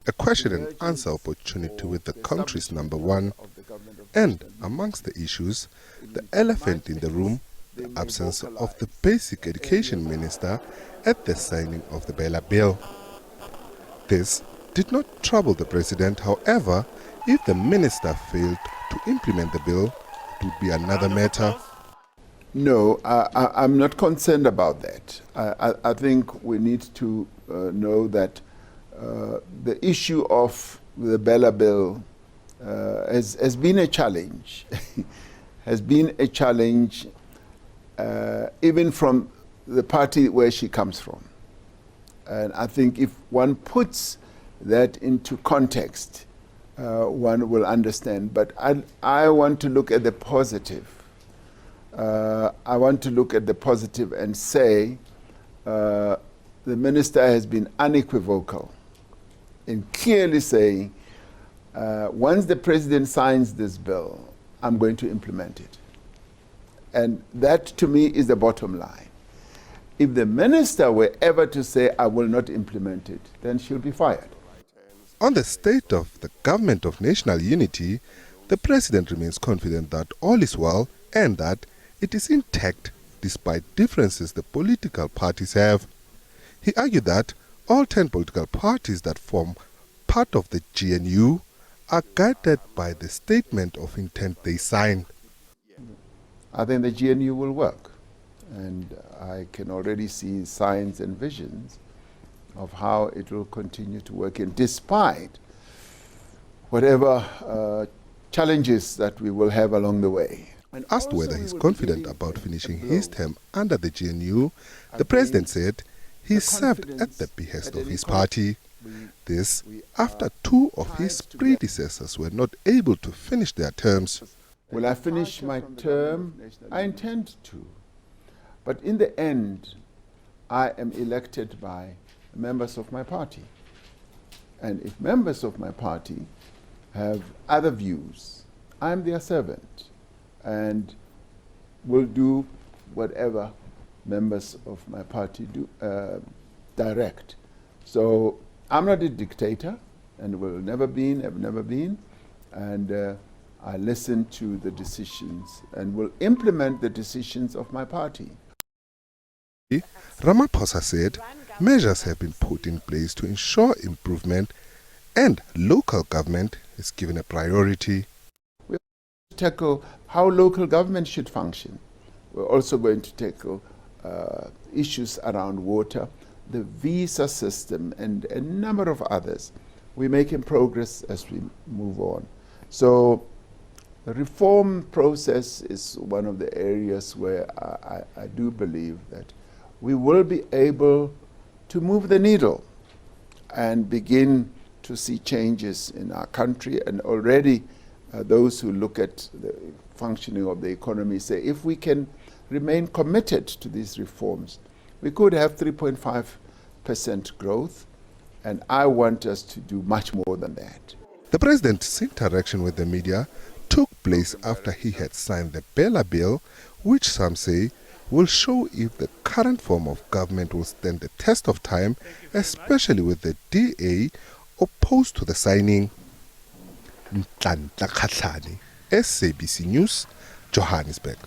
a question and answer opportunity with the country's number one. And amongst the issues, the elephant in the room, the absence of the basic education minister at the signing of the Bela Bill. This did not trouble the president. However, if the minister failed to implement the bill, it would be another matter. No, I'm not concerned about that. I think we need to know that the issue of the Bela Bill has been a challenge, has been a challenge even from the party where she comes from. And I think if one puts that into context, one will understand. But I want to look at the positive. I want to look at the positive and say the minister has been unequivocal in clearly saying, once the president signs this bill, I'm going to implement it. And that, to me, is the bottom line. If the minister were ever to say, I will not implement it, then she'll be fired. On the state of the government of national unity, the president remains confident that all is well and that it is intact despite differences the political parties have. He argued that all 10 political parties that form part of the GNU are guided by the statement of intent they signed. I think the GNU will work, and I can already see signs and visions of how it will continue to work, and despite whatever challenges that we will have along the way. Asked whether he's confident about finishing his term under the GNU, the president said he served at the behest of his party. This after 2 of his predecessors were not able to finish their terms. Will I finish my term? I intend to. But in the end, I am elected by members of my party. And if members of my party have other views, I'm their servant and will do whatever members of my party do, direct. So I'm not a dictator and will never be, have never been. And I listen to the decisions and will implement the decisions of my party. Ramaphosa said measures have been put in place to ensure improvement and local government is given a priority. We're going to tackle how local government should function. We're also going to tackle issues around water, the visa system, and a number of others. We're making progress as we move on. So the reform process is one of the areas where I do believe that we will be able to move the needle and begin to see changes in our country. And already those who look at the functioning of the economy say if we can remain committed to these reforms, we could have 3.5% growth, and I want us to do much more than that. The president's interaction with the media took place after he had signed the Bela Bill, which some say will show if the current form of government will stand the test of time, especially with the DA opposed to the signing. SABC News, Johannesburg.